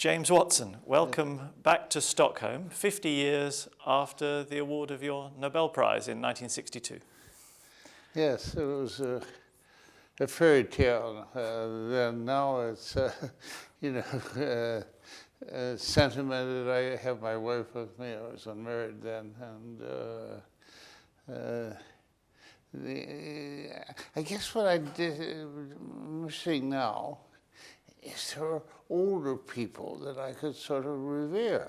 James Watson, welcome back to Stockholm, 50 years after the award of your Nobel Prize in 1962. Yes, it was a fairy tale then. Now it's, sentimented. I have my wife with me. I was unmarried then, and I guess what I'm missing now is there are older people that I could sort of revere.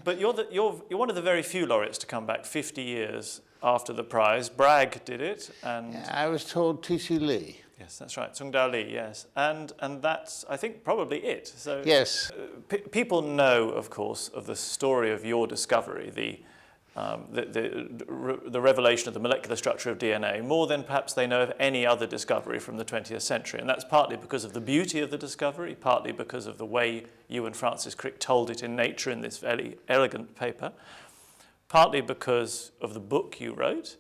But you're one of the very few laureates to come back 50 years after the prize. Bragg did it, and Yeah, I was told T.C. Lee. yes, that's right, Tsung-Dao Lee, yes, and that's, I think, probably it. So Yes. People know, of course, of the story of your discovery, the revelation of the molecular structure of DNA, more than perhaps they know of any other discovery from the 20th century. And that's partly because of the beauty of the discovery, partly because of the way you and Francis Crick told it in Nature in this very elegant paper, partly because of the book you wrote,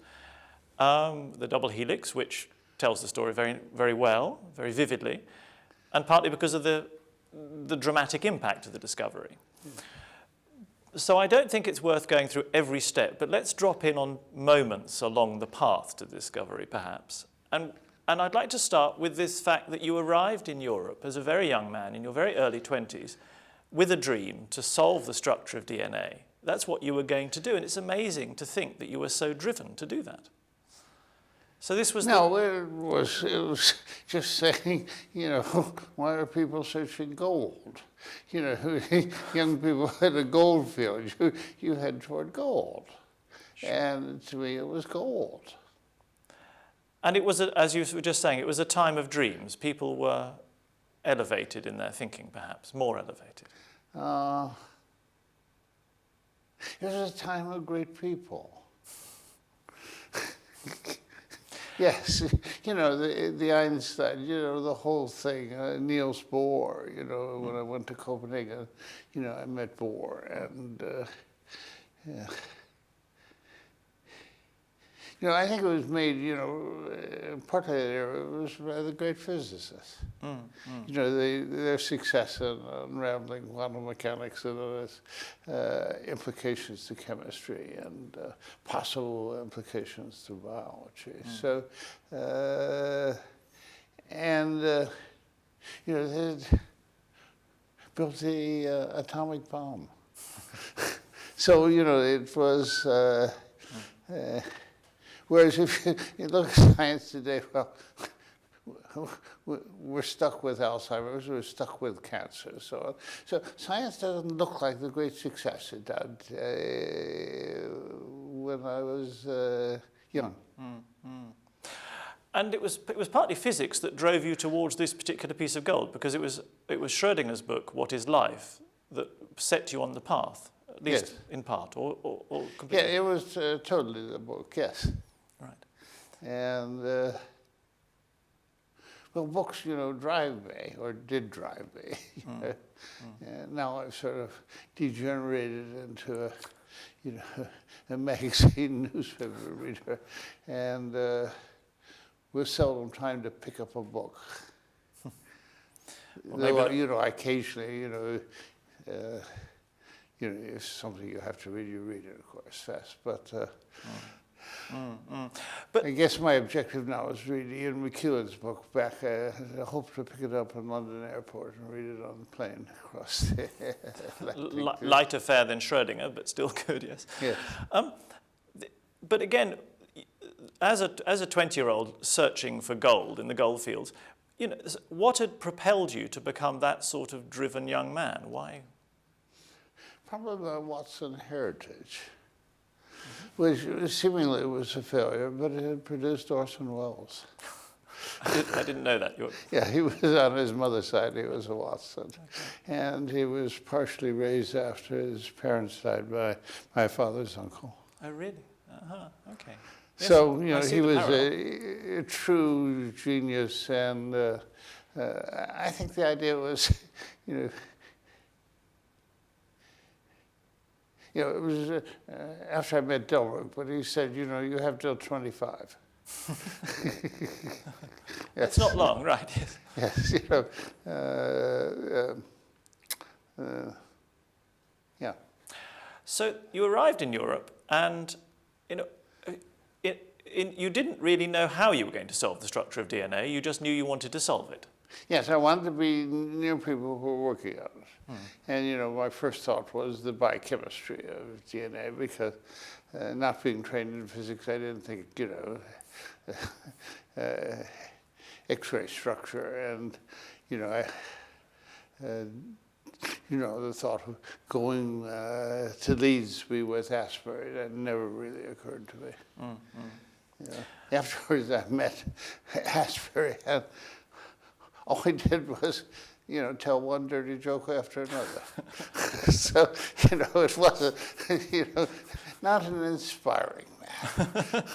The Double Helix, which tells the story very, very well, very vividly, and partly because of the dramatic impact of the discovery. So I don't think it's worth going through every step, but let's drop in on moments along the path to discovery, perhaps. And I'd like to start with this fact that you arrived in Europe as a very young man, in your very early 20s, with a dream to solve the structure of DNA. That's what you were going to do, and it's amazing to think that you were so driven to do that. So this was... No, it was just saying, why are people searching gold? Young people had a gold field. You head toward gold. Sure. And to me, it was gold. And it was, as you were just saying, it was a time of dreams. People were elevated in their thinking, perhaps, more elevated. It was a time of great people. Yes, the Einstein, the whole thing, Niels Bohr, when I went to Copenhagen, I met Bohr, and, yeah. I think it was made, partly it was by the great physicists. Their success in unraveling quantum mechanics and its implications to chemistry and possible implications to biology. So, they built the atomic bomb. So, it was... Whereas if you look at science today, well, we're stuck with Alzheimer's, we're stuck with cancer. So science doesn't look like the great success it did when I was young. And it was partly physics that drove you towards this particular piece of gold, because it was Schrödinger's book, What is Life, that set you on the path, at least Yes. in part, or completely. Yeah, it was totally the book, yes. Right. And, well, books, drive me, or did drive me. And now I've sort of degenerated into a magazine newspaper reader, and with seldom time to pick up a book. Well, though, occasionally, if something you have to read, you read it, of course, fast. But, but I guess my objective now is read Ian McEwan's book back. I hope to pick it up in London Airport and read it on the plane across the Atlantic. Lighter fare than Schrödinger, but still good, yes. Yes. But again, as a 20-year-old searching for gold in the gold fields, what had propelled you to become that sort of driven young man? Why? Probably my Watson heritage, which seemingly was a failure, but it had produced Orson Welles. I didn't know that. Yeah, he was on his mother's side, he was a Watson. Okay. And he was partially raised after his parents died by my father's uncle. Oh, really? Okay. Yes, so, he was a true genius, and I think the idea was, it was after I met Delbruck, but he said, you have till 25. That's not long, right? Yes, Yeah. So you arrived in Europe, and you know, you didn't really know how you were going to solve the structure of DNA. You just knew you wanted to solve it. Yes, I wanted to be near people who were working on it. And, you know, my first thought was the biochemistry of DNA, because not being trained in physics, I didn't think, you know, X-ray structure, and, you know, you know, the thought of going to Leeds to be with Asbury, that never really occurred to me. You know, afterwards, I met Asbury, and all he did was, you know, tell one dirty joke after another. So, you know, it wasn't, you know, not an inspiring man.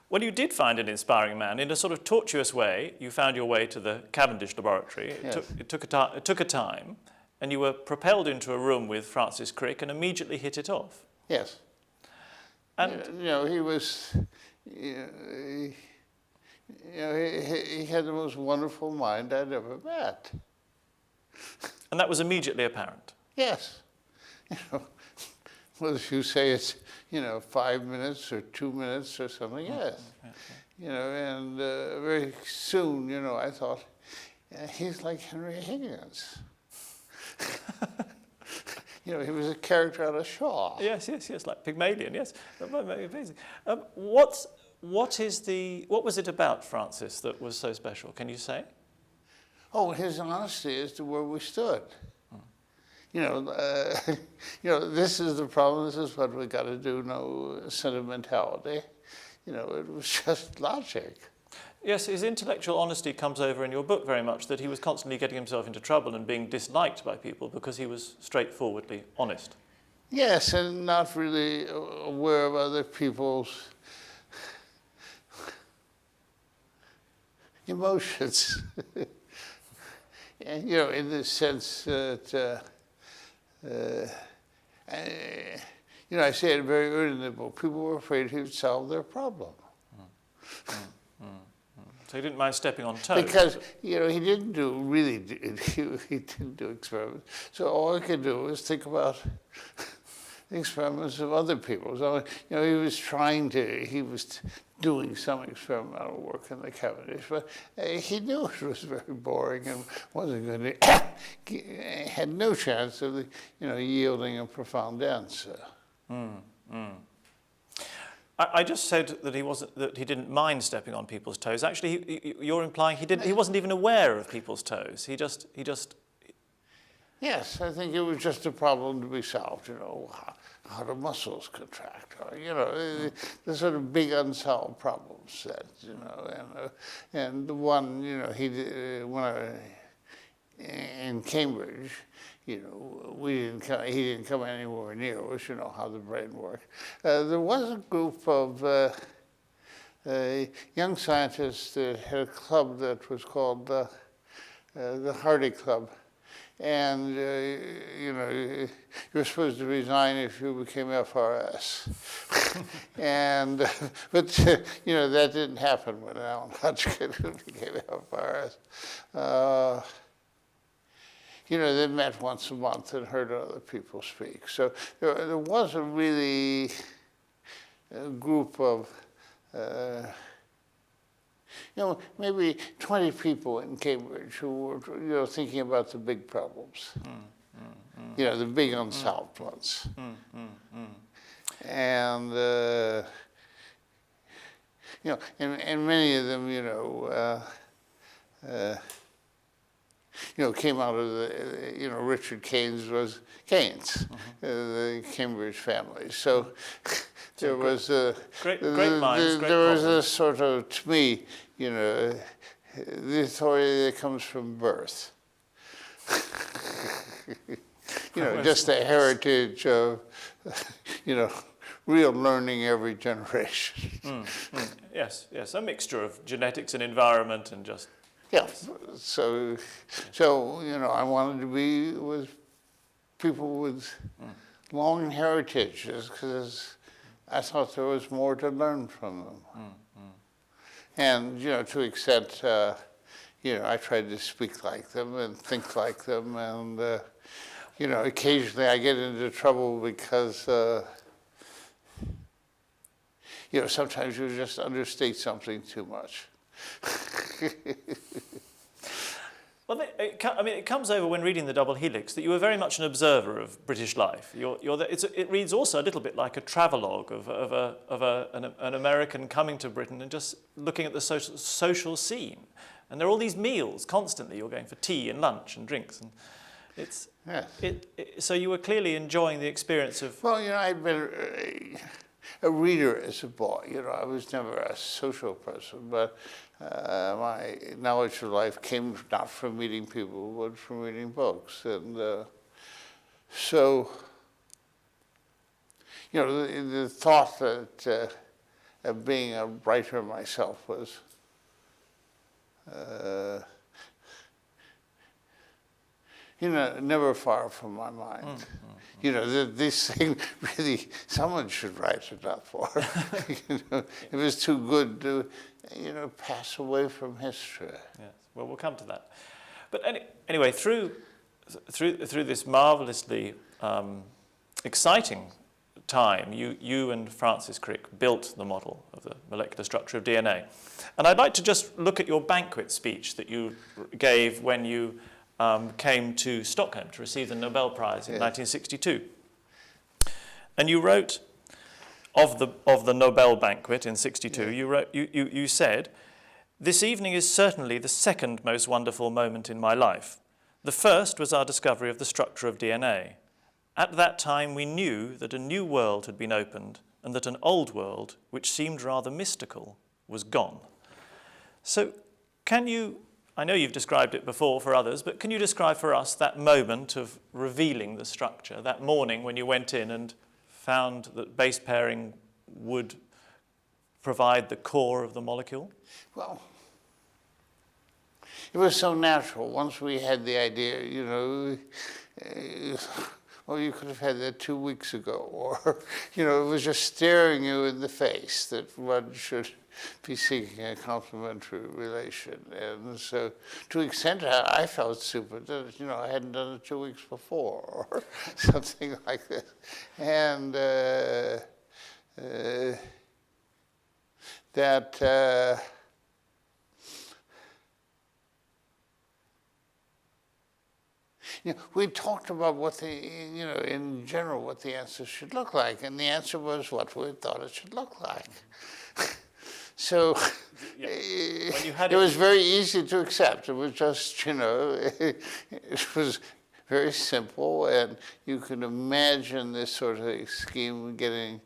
Well, you did find an inspiring man. In a sort of tortuous way, you found your way to the Cavendish Laboratory. Yes. It took a time, and you were propelled into a room with Francis Crick and immediately hit it off. Yes. And you know, he was, you know, he had the most wonderful mind I'd ever met. and that was immediately apparent. Yes. You know, whether you say it's, you know, 5 minutes or 2 minutes or something, yes. You know, and very soon, you know, I thought, he's like Henry Higgins. You know, he was a character out of Shaw. Yes, like Pygmalion, yes. Amazing. What was it about Francis that was so special? Can you say? Oh, his honesty as to where we stood. You know, this is the problem. This is what we got to do. No sentimentality. You know, it was just logic. Yes, his intellectual honesty comes over in your book very much, that he was constantly getting himself into trouble and being disliked by people because he was straightforwardly honest. Yes, and not really aware of other people's emotions. And, you know, in the sense that, you know, I say it very early in the book, people were afraid he would solve their problem. So he didn't mind stepping on toes. Because, you know, he didn't do experiments. So all he could do was think about the experiments of other people. So, you know, he was doing some experimental work in the Cavendish, but he knew it was very boring and wasn't going to, had no chance of, you know, yielding a profound answer. I just said that he didn't mind stepping on people's toes. Actually, you're implying he wasn't even aware of people's toes. He just. Yes, I think it was just a problem to be solved. You know, how do muscles contract? Or, you know, the sort of big unsolved problems that, you know, and the one, you know, in Cambridge, you know, he didn't come anywhere near us, you know, how the brain worked. There was a group of young scientists that had a club that was called the Hardy Club. And, you know, you were supposed to resign if you became FRS. But, you know, that didn't happen when Alan Hodgkin became FRS. You know, they met once a month and heard other people speak. So there was a really group of, you know, maybe 20 people in Cambridge who were, you know, thinking about the big problems. You know, the big unsolved ones. And, you know, and many of them, you know, came out of the, you know, Richard Keynes was Keynes, the Cambridge family. So there was a great minds, there was a sort of, to me, you know, the authority that comes from birth. You know, just the heritage of, you know, real learning every generation. Yes, a mixture of genetics and environment and just. Yeah, so you know, I wanted to be with people with long heritages because I thought there was more to learn from them. And, you know, to the extent, I tried to speak like them and think like them, and occasionally I get into trouble because sometimes you just understate something too much. Well, it comes over when reading the Double Helix that you were very much an observer of British life. It reads also a little bit like a travelogue of an American coming to Britain and just looking at the social scene. And there are all these meals constantly. You're going for tea and lunch and drinks, and so you were clearly enjoying the experience of. Well, I'd been a reader as a boy. I was never a social person, but my knowledge of life came not from meeting people, but from reading books. And so, the thought that of being a writer myself was never far from my mind. This thing really, someone should write it up for. It was too good to, pass away from history. Yes. Well, we'll come to that. But anyway, through this marvelously exciting time, you and Francis Crick built the model of the molecular structure of DNA. And I'd like to just look at your banquet speech that you gave when you came to Stockholm to receive the Nobel Prize in 1962. And you wrote of the Nobel banquet in 62, you said, "This evening is certainly the second most wonderful moment in my life. The first was our discovery of the structure of DNA. At that time we knew that a new world had been opened and that an old world, which seemed rather mystical, was gone." So can you, I know you've described it before for others, but can you describe for us that moment of revealing the structure, that morning when you went in and found that base pairing would provide the core of the molecule? Well, it was so natural. Once we had the idea, well, you could have had that 2 weeks ago, or, it was just staring you in the face that one should be seeking a complementary relation. And so, to the extent I felt stupid that, I hadn't done it 2 weeks before, or something like this. And we talked about what in general, what the answer should look like, and the answer was what we thought it should look like. So it was very easy to accept. It was just, it was very simple, and you can imagine this sort of scheme getting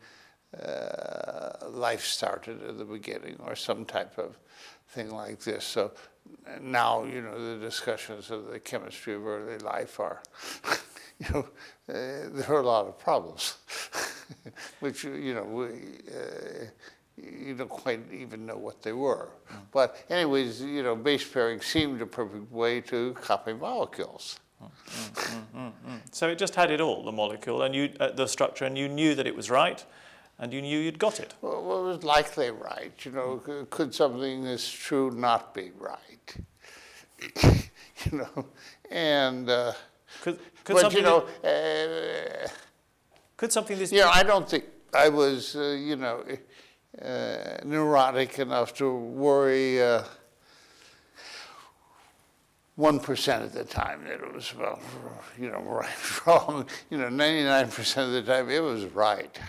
life started at the beginning, or some type of thing like this. So now, the discussions of the chemistry of early life are, there are a lot of problems, which, you don't quite even know what they were. But anyways, base pairing seemed a perfect way to copy molecules. So it just had it all, the molecule, and the structure, and you knew that it was right, and you knew you'd got it. Well, it was likely right. Could something that's true not be right? And could but something could something this? I don't think I was neurotic enough to worry 1% of the time that it was right, wrong. 99% of the time it was right.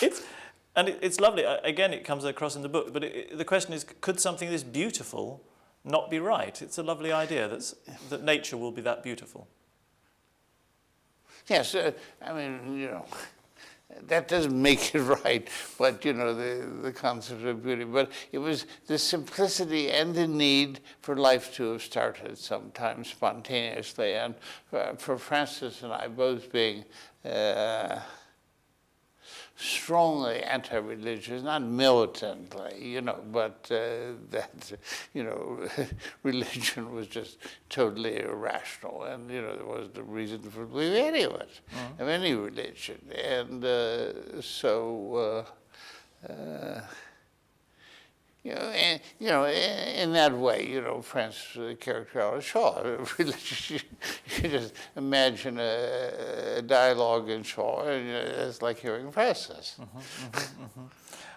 It's lovely. Again, it comes across in the book. But the question is, could something this beautiful not be right? It's a lovely idea that nature will be that beautiful. Yes, that doesn't make it right, but the concept of beauty. But it was the simplicity and the need for life to have started sometime spontaneously. And for Francis and I both being strongly anti-religious, not militantly, but that, religion was just totally irrational, and, there was no reason for believing any of it, of any religion. And In that way, Francis characterized Shaw. You just imagine a dialogue in Shaw, and it's like hearing Francis.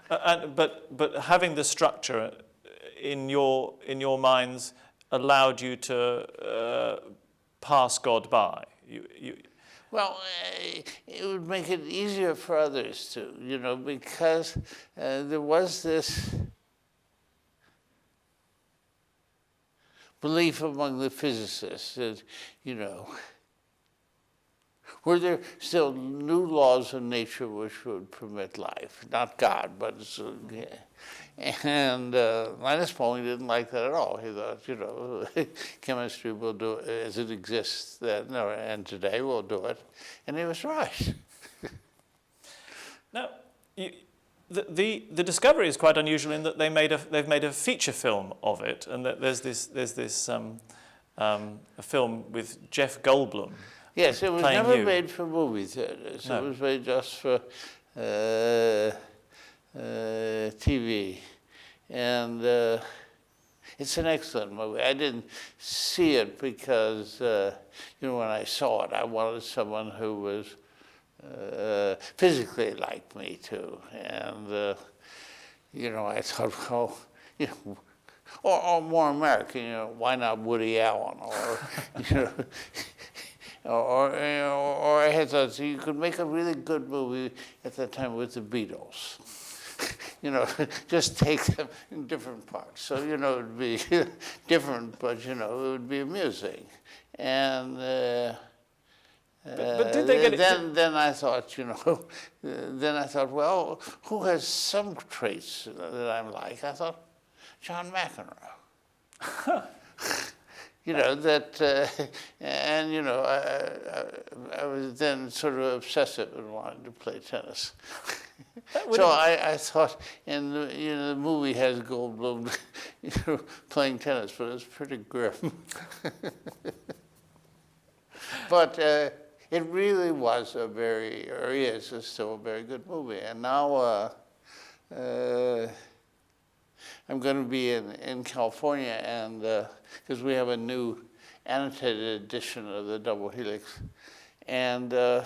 But having the structure in your minds allowed you to pass God by. Well, it would make it easier for others too, because there was this belief among the physicists that, were there still new laws of nature which would permit life? Not God, but and Linus Pauling didn't like that at all. He thought, chemistry will do it as it exists then, and today we'll do it, and he was right. Now, the discovery is quite unusual in that they've made a feature film of it, and that there's this a film with Jeff Goldblum. Yes, it was never made for movie theaters. No. It was made just for TV, and it's an excellent movie. I didn't see it because when I saw it, I wanted someone who was physically like me too, and I thought, well, or more American, why not Woody Allen, or or I had thought you could make a really good movie at that time with the Beatles. Just take them in different parts. So, it would be different, but, it would be amusing. And but did they get it? Then I thought, well, who has some traits that I'm like? I thought, John McEnroe. I was then sort of obsessive and wanted to play tennis. So I thought, and the movie has Goldblum, playing tennis, but it's pretty grim. But it really was is still a very good movie. And now I'm going to be in California, and because we have a new annotated edition of the Double Helix, and we're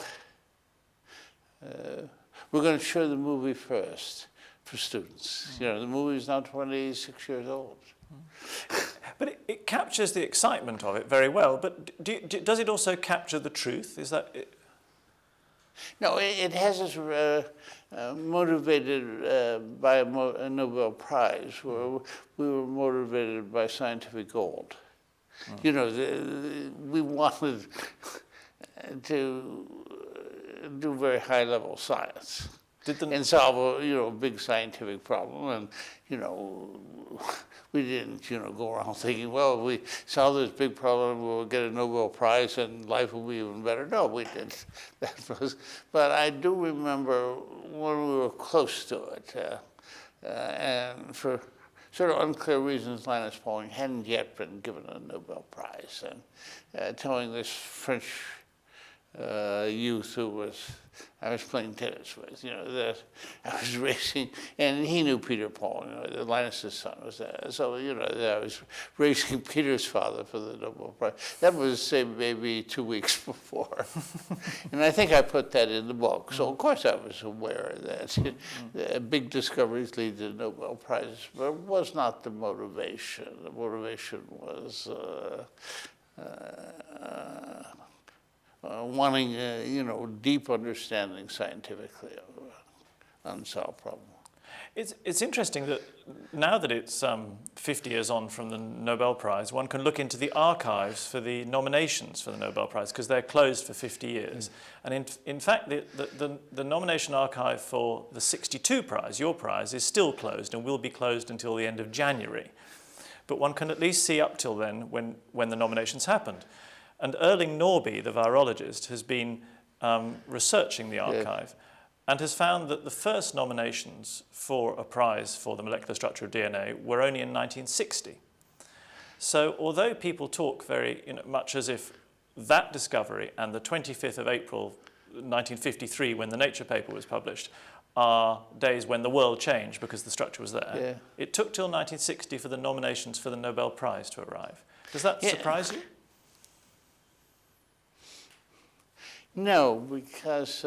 going to show the movie first for students. The movie is now 26 years old. But it captures the excitement of it very well. But does it also capture the truth? Is that it? No, it has us motivated by a Nobel Prize, where we were motivated by scientific gold. We wanted to do very high-level science and solve a big scientific problem, and we didn't go around thinking, well, if we solve this big problem, we'll get a Nobel Prize and life will be even better. No, we didn't. But I do remember when we were close to it, and for sort of unclear reasons, Linus Pauling hadn't yet been given a Nobel Prize, and telling this French youth who I was playing tennis with, that I was racing, and he knew Peter Paul, Linus's son was there. So, that I was racing Peter's father for the Nobel Prize. That was, say, maybe 2 weeks before. And I think I put that in the book. So, of course, I was aware that big discoveries lead to Nobel Prizes, but it was not the motivation. The motivation was wanting, deep understanding scientifically of an unsolved problem. It's interesting that now that it's 50 years on from the Nobel Prize, one can look into the archives for the nominations for the Nobel Prize, because they're closed for 50 years. And in fact, the nomination archive for the 62 prize, your prize, is still closed and will be closed until the end of January. But one can at least see up till then when the nominations happened. And Erling Norby, the virologist, has been researching the archive and has found that the first nominations for a prize for the molecular structure of DNA were only in 1960. So although people talk very much as if that discovery and the 25th of April 1953, when the Nature paper was published, are days when the world changed because the structure was there. Yeah. It took till 1960 for the nominations for the Nobel Prize to arrive. Does that surprise you? No, because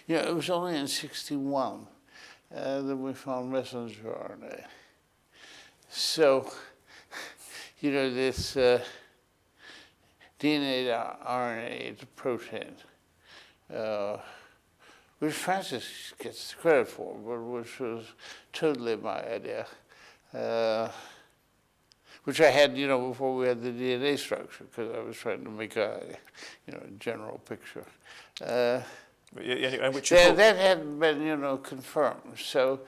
it was only in '61 that we found messenger RNA. So, this DNA to RNA to protein, which Francis gets credit for, but which was totally my idea, which I had, before we had the DNA structure, because I was trying to make a, general picture. And which that hadn't been, confirmed. So,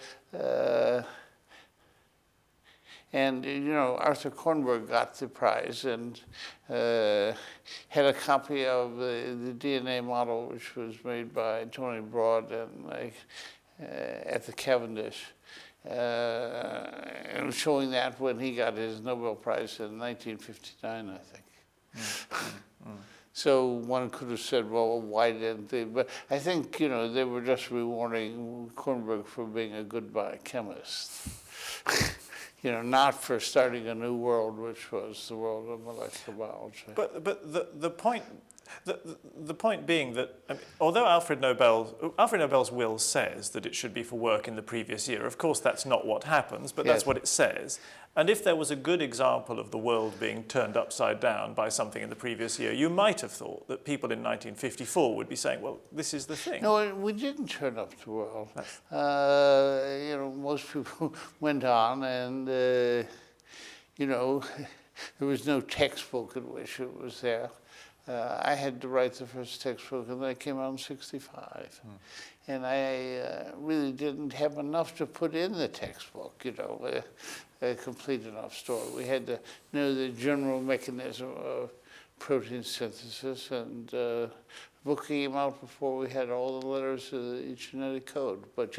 Arthur Kornberg got the prize and had a copy of the DNA model, which was made by Tony Broad and at the Cavendish, and showing that when he got his Nobel Prize in 1959, I think. So one could have said, well, why didn't they? But I think, they were just rewarding Kornberg for being a good biochemist. Not for starting a new world, which was the world of molecular biology. But the point being that, although Alfred Nobel's will says that it should be for work in the previous year, of course that's not what happens, but that's what it says. And if there was a good example of the world being turned upside down by something in the previous year, you might have thought that people in 1954 would be saying, well, this is the thing. No, we didn't turn up the world. Most people went on and, there was no textbook in which it was there. I had to write the first textbook, and that came out in '65. And I really didn't have enough to put in the textbook, a complete enough story. We had to know the general mechanism of protein synthesis, and the book came out before we had all the letters of the genetic code. But,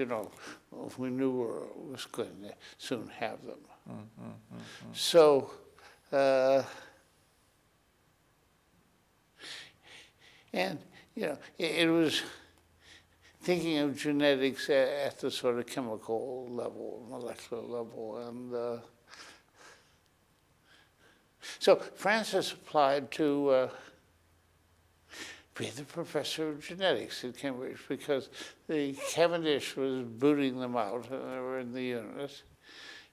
we knew we was going to soon have them. So, and, it was thinking of genetics at the sort of chemical level, molecular level. And so Francis applied to be the professor of genetics at Cambridge because the Cavendish was booting them out and they were in the unit.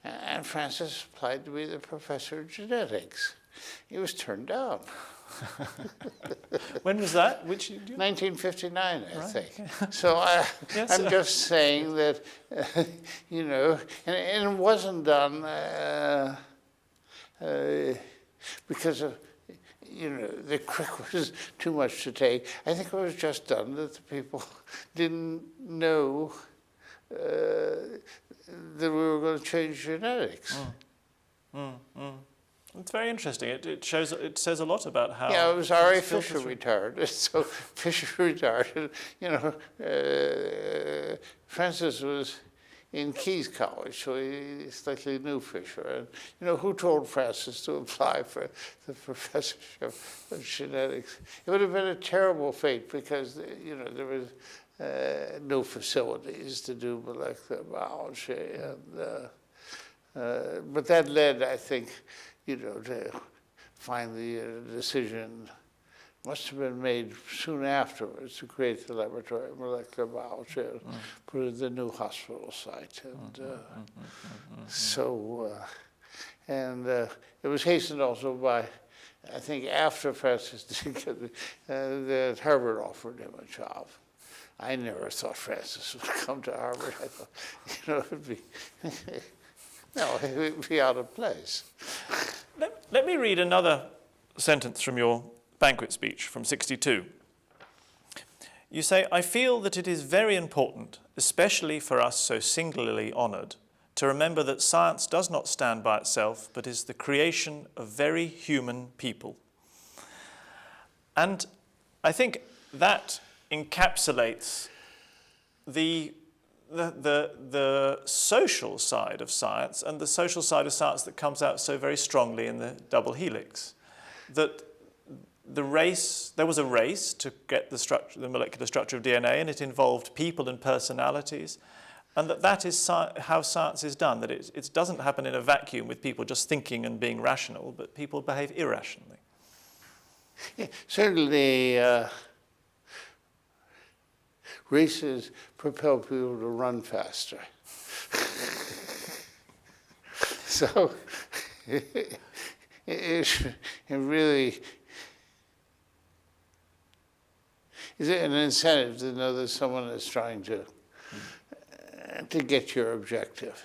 And Francis applied to be the professor of genetics. He was turned down. When was that? Which year? 1959, I Right, think. okay. So I'm just saying that, and it wasn't done because of, the Crick was too much to take. I think it was just done that the people didn't know that we were going to change genetics. It's very interesting. It says a lot about how. Yeah, it was R.A. Fisher retired. So Fisher retired. Francis was in Keyes College, so he slightly knew Fisher. And who told Francis to apply for the professorship of genetics? It would have been a terrible fate because there was no facilities to do molecular biology, and but that led, I think, to finally a decision must have been made soon afterwards to create the Laboratory of Molecular Biology and put it in the new hospital site. And it was hastened also by, I think after Francis did get that Harvard offered him a job. I never thought Francis would come to Harvard. I thought, it would be, it would be out of place. Let me read another sentence from your banquet speech from '62. You say, I feel that it is very important, especially for us so singularly honoured, to remember that science does not stand by itself, but is the creation of very human people. And I think that encapsulates the the social side of science, and the social side of science that comes out so very strongly in the double helix, that there was a race to get the molecular structure of DNA, and it involved people and personalities, and that is how science is done, that it doesn't happen in a vacuum with people just thinking and being rational, but people behave irrationally. Yeah, certainly, races propel people to run faster. So it really is an incentive to know that someone is trying to get your objective.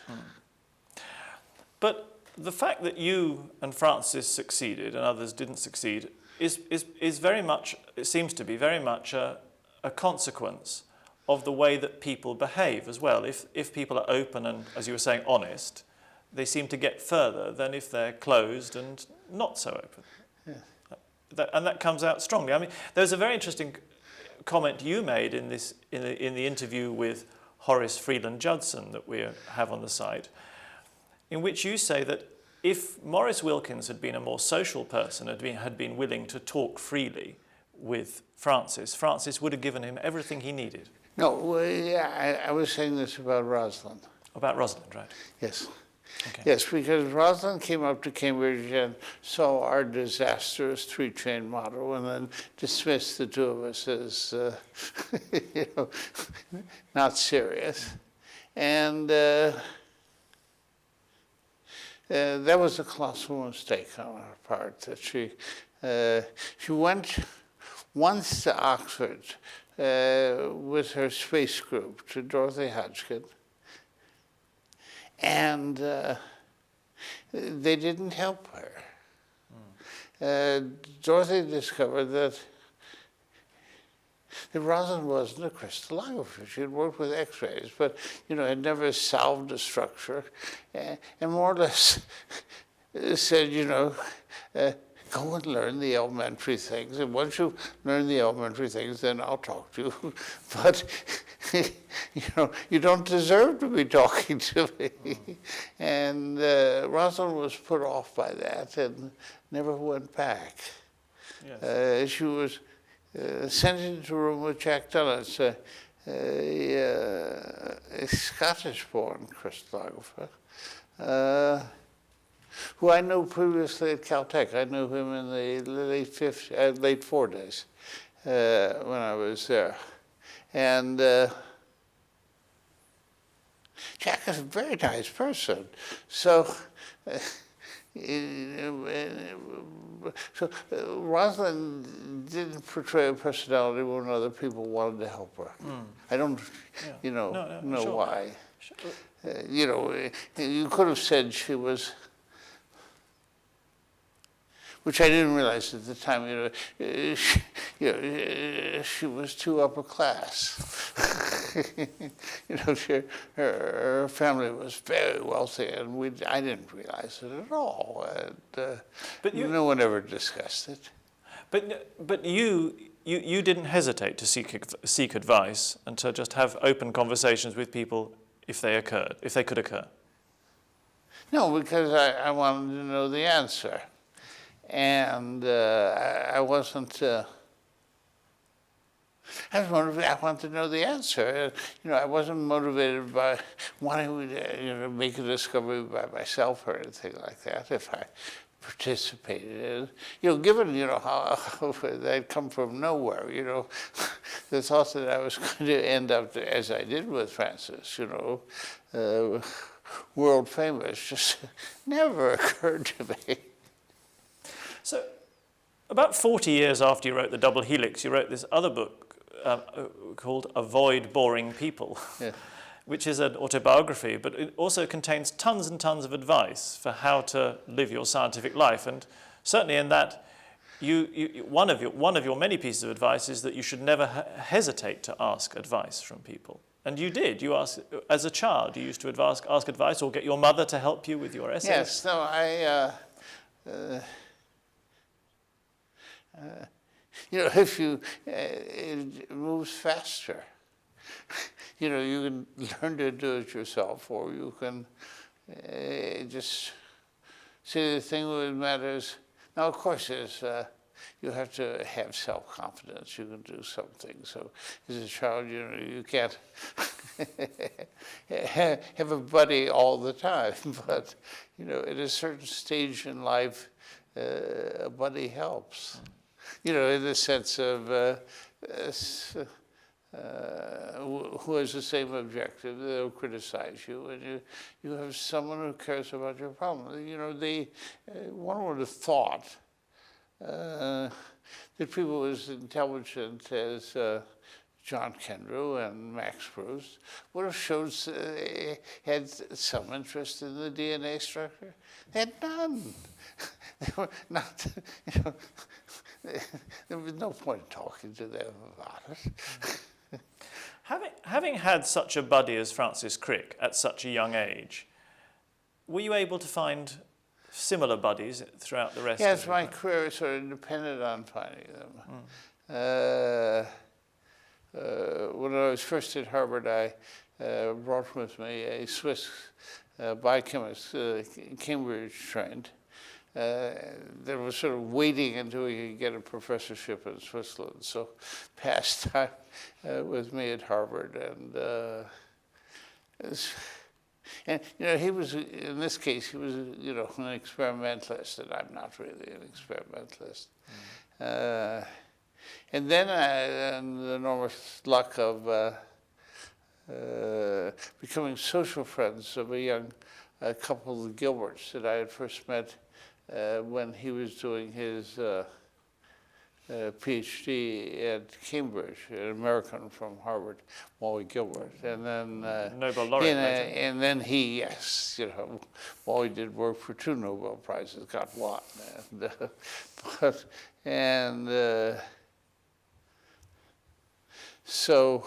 But the fact that you and Francis succeeded and others didn't succeed is very much, it seems to be very much a consequence of the way that people behave as well. If people are open and, as you were saying, honest, they seem to get further than if they're closed and not so open. Yeah. And that comes out strongly. I mean, there's a very interesting comment you made in the interview with Horace Freeland Judson that we have on the site, in which you say that if Maurice Wilkins had been a more social person, had been willing to talk freely with Francis would have given him everything he needed. No, well, yeah, I was saying this about Rosalind. About Rosalind, right? Yes. Okay. Yes, because Rosalind came up to Cambridge and saw our disastrous three-train model and then dismissed the two of us as, not serious. And that was a colossal mistake on our part, that she went once to Oxford with her space group to Dorothy Hodgkin, and they didn't help her. Dorothy discovered that Rosalind wasn't a crystallographer. She had worked with X-rays, but had never solved a structure, and more or less said, go and learn the elementary things, and once you learn the elementary things, then I'll talk to you. But you don't deserve to be talking to me. And Rosalind was put off by that and never went back. Yes. She was sent into a room with Jack Dulles, a Scottish-born crystallographer, who I knew previously at Caltech. I knew him in the late 40s when I was there. And Jack is a very nice person. So Rosalind didn't portray a personality when other people wanted to help her. I don't, know sure. why. Sure. You could have said she was, which I didn't realize at the time. She was too upper class. Her family was very wealthy, and I didn't realize it at all. And, but no one ever discussed it. But you didn't hesitate to seek advice and to just have open conversations with people if they could occur. No, because I wanted to know the answer. And I wasn't. I was motivated. I wanted to know the answer. I wasn't motivated by wanting to make a discovery by myself or anything like that. If I participated in, given how they'd come from nowhere, the thought that I was going to end up as I did with Francis, world famous, just never occurred to me. So, about 40 years after you wrote The Double Helix, you wrote this other book called Avoid Boring People, yeah. Which is an autobiography, but it also contains tons and tons of advice for how to live your scientific life. And certainly in that, one of your many pieces of advice is that you should never hesitate to ask advice from people. And you did. You asked, as a child, you used to ask advice or get your mother to help you with your essays. Yes, no, if it moves faster. you know, you can learn to do it yourself, or you can just see the thing that matters. Now, of course, you have to have self-confidence. You can do something. So as a child, you know, you can't have a buddy all the time. But, you know, at a certain stage in life, a buddy helps. You know, in the sense of who has the same objective, they'll criticize you, and you have someone who cares about your problem. You know, one would have thought that people as intelligent as John Kendrew and Max Proust would have shown had some interest in the DNA structure. They had none. They were not, you know, there was no point in talking to them about it. Having had such a buddy as Francis Crick at such a young age, were you able to find similar buddies throughout the rest of your Yes, my career sort of depended on finding them. When I was first at Harvard, I brought with me a Swiss biochemist, Cambridge trained, that was sort of waiting until he could get a professorship in Switzerland. So passed time with me at Harvard, and you know, he was, in this case, he was, you know, an experimentalist, and I'm not really an experimentalist. And then I had the enormous luck of becoming social friends of a young couple of Gilberts that I had first met when he was doing his PhD at Cambridge, an American from Harvard, Wally Gilbert, and then Nobel Laureate later. And then he, yes, you know, Wally did work for 2 Nobel Prizes, got one, so,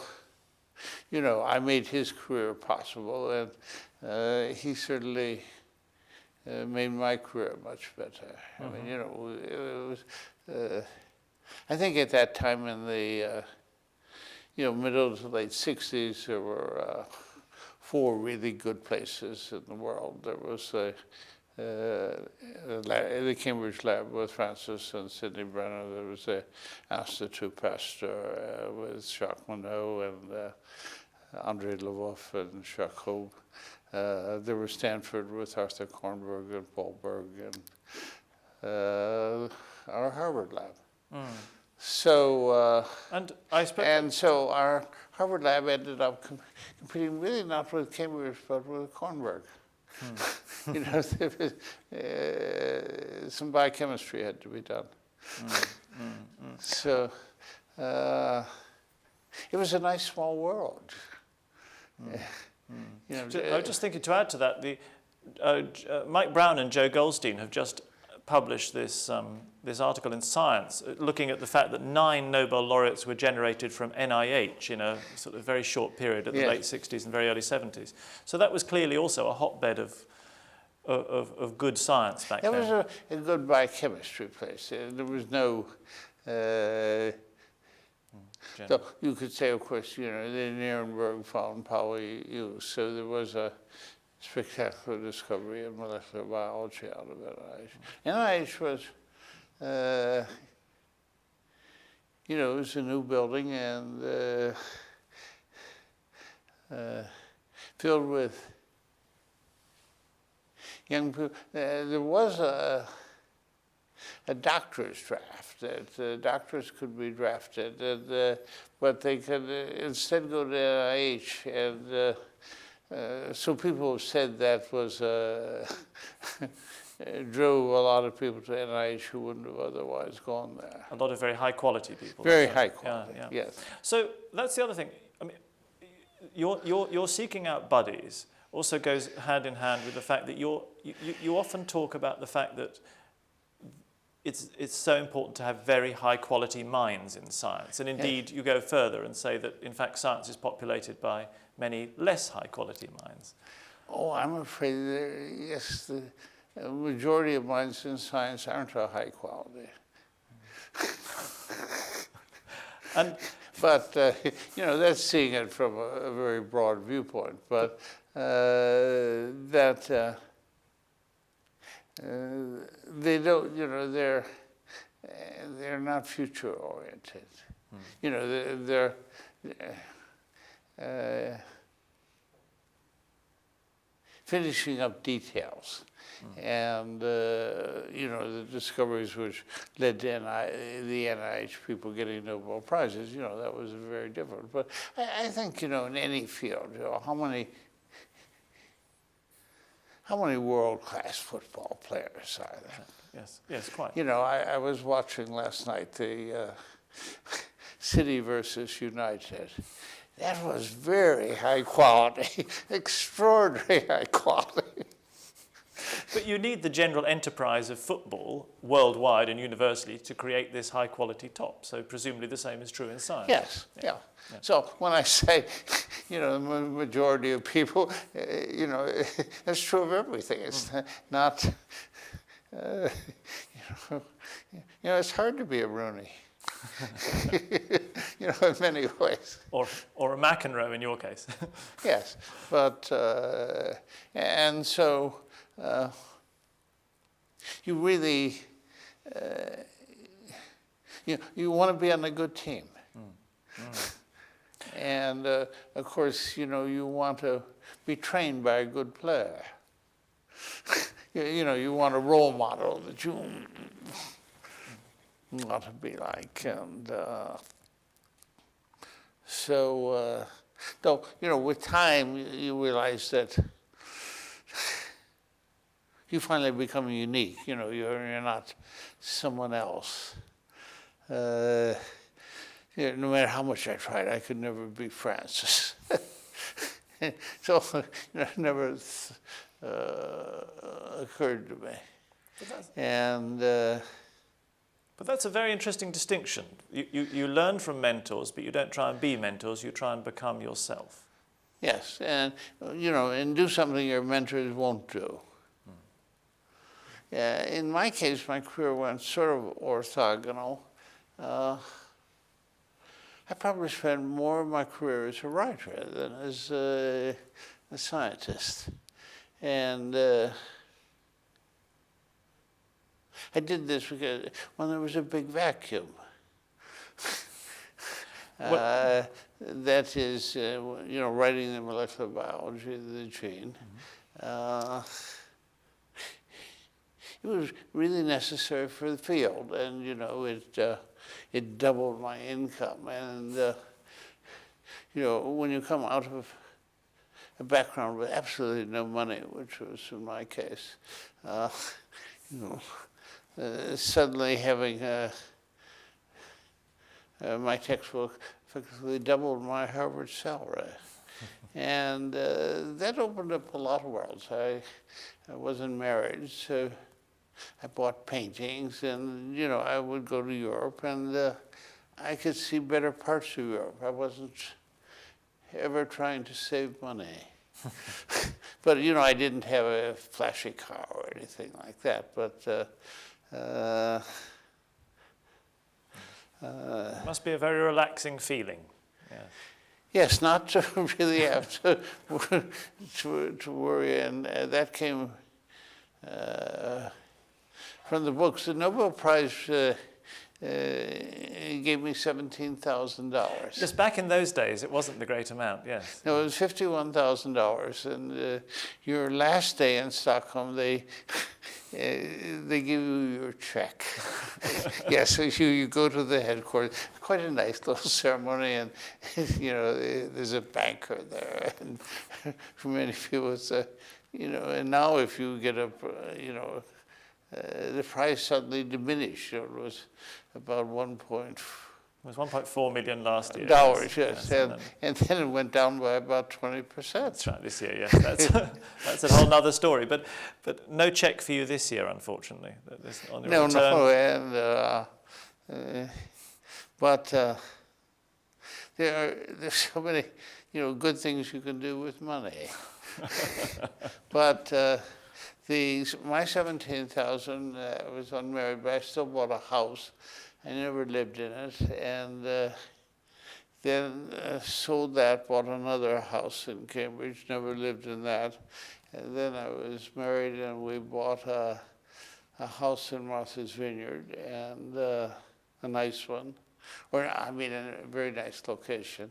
you know, I made his career possible, and he certainly made my career much better. I mean, you know, it was. I think at that time in the you know, middle to late 60s, there were 4 really good places in the world. There was the Cambridge Lab with Francis and Sidney Brenner. There was the Institut Pasteur with Jacques Monod and André Leboeuf and Jacques Hobe. There was Stanford with Arthur Kornberg and Paul Berg, and our Harvard Lab. So so our Harvard Lab ended up competing really not with Cambridge but with Kornberg. You know, some biochemistry had to be done. So it was a nice small world. You know, I was just thinking, to add to that, Mike Brown and Joe Goldstein have just published this article in Science looking at the fact that 9 Nobel laureates were generated from NIH in a sort of very short period at the late 60s and very early 70s. So that was clearly also a hotbed of good science back then. It was a good biochemistry place. There was no... so you could say, of course, you know, the Nuremberg found poly-use, so there was a spectacular discovery in molecular biology out of NIH. NIH was, you know, it was a new building and filled with young people. There was a doctor's draft that doctors could be drafted, and, but they could instead go to NIH, and so people have said that was drove a lot of people to NIH who wouldn't have otherwise gone there. A lot of very high quality people. Very high quality, yes. So that's the other thing. I mean, your seeking out buddies also goes hand in hand with the fact that you often talk about the fact that it's so important to have very high quality minds in science. And indeed, you go further and say that, in fact, science is populated by many less high quality minds. Oh, I'm afraid yes, the majority of minds in science aren't of high quality. But that's seeing it from a very broad viewpoint. But they don't, they're not future oriented. They're finishing up details. And, the discoveries which led to the NIH people getting Nobel Prizes, that was very different. But I think, in any field, how many world-class football players are there? Yes, quite. I was watching last night the City versus United. That was very high quality, extraordinary high quality. But you need the general enterprise of football worldwide and universally to create this high quality top. So presumably the same is true in science. Yes, yeah. So when I say, the majority of people, that's true of everything. It's not, it's hard to be a Rooney. In many ways. Or a McEnroe in your case. Yes, but, and so you really, you want to be on a good team. And of course, you want to be trained by a good player. You want a role model that you want to be like. And so, though, with time, you realize that you finally become unique. You're not someone else. No matter how much I tried, I could never be Francis. So it never occurred to me. But that's a very interesting distinction. You learn from mentors, but you don't try and be mentors. You try and become yourself. Yes, and and do something your mentors won't do. In my case, my career went sort of orthogonal. I probably spent more of my career as a writer than as a scientist. And I did this because when there was a big vacuum. That is, writing the molecular biology of the gene. It was really necessary for the field, and it doubled my income. And when you come out of a background with absolutely no money, which was in my case, suddenly having my textbook effectively doubled my Harvard salary. And that opened up a lot of worlds. I wasn't married, so I bought paintings, and I would go to Europe, and I could see better parts of Europe. I wasn't ever trying to save money. But I didn't have a flashy car or anything like that. But it must be a very relaxing feeling. Yeah. Yes, not to really have to worry, and that came from the books. The Nobel Prize gave me $17,000. Just back in those days, it wasn't the great amount, yes. No, it was $51,000, and your last day in Stockholm, they give you your check. Yes, so you go to the headquarters. Quite a nice little ceremony, and there's a banker there, and for many people it's and now if you get a the price suddenly diminished. It was about It was 1.4 million last year. Dollars, yes. And then it went down by about 20%. That's right, this year, yes. That's a whole other story. But no cheque for you this year, unfortunately. On your return. No, and but there's so many good things you can do with money. But my $17,000 was unmarried, but I still bought a house. I never lived in it, and Then sold that, bought another house in Cambridge, never lived in that. And then I was married and we bought a house in Martha's Vineyard, and a nice one, or I mean a very nice location.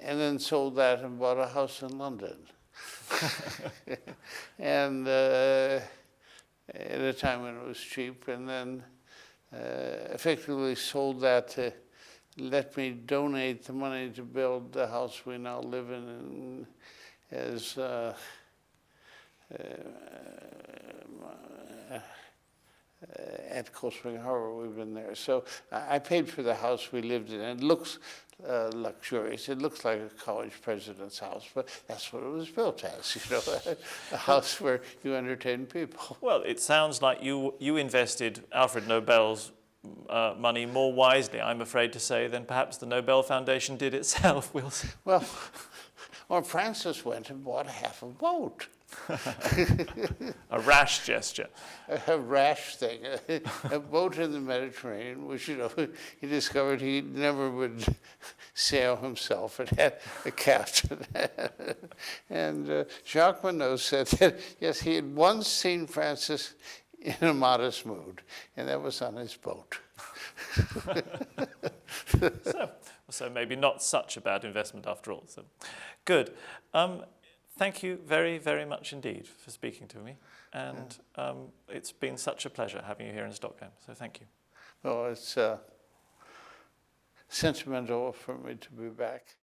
And then sold that and bought a house in London. And at a time when it was cheap, and then effectively sold that to let me donate the money to build the house we now live in as at Cold Spring Harbor. We've been there. So I paid for the house we lived in. It looks luxurious. It looks like a college president's house, but that's what it was built as, you know, a house where you entertain people. Well, it sounds like you invested Alfred Nobel's money more wisely, I'm afraid to say, than perhaps the Nobel Foundation did itself. We'll see. Well, or Francis went and bought half a boat. A rash gesture. A rash thing, a boat in the Mediterranean, which, you know, he discovered he never would sail himself. It had a captain. And Jacques Monod said that, yes, he had once seen Francis in a modest mood, and that was on his boat. So maybe not such a bad investment after all. So, good. Thank you very, very much indeed for speaking to me. And it's been such a pleasure having you here in Stockholm. So thank you. Well, it's sentimental for me to be back.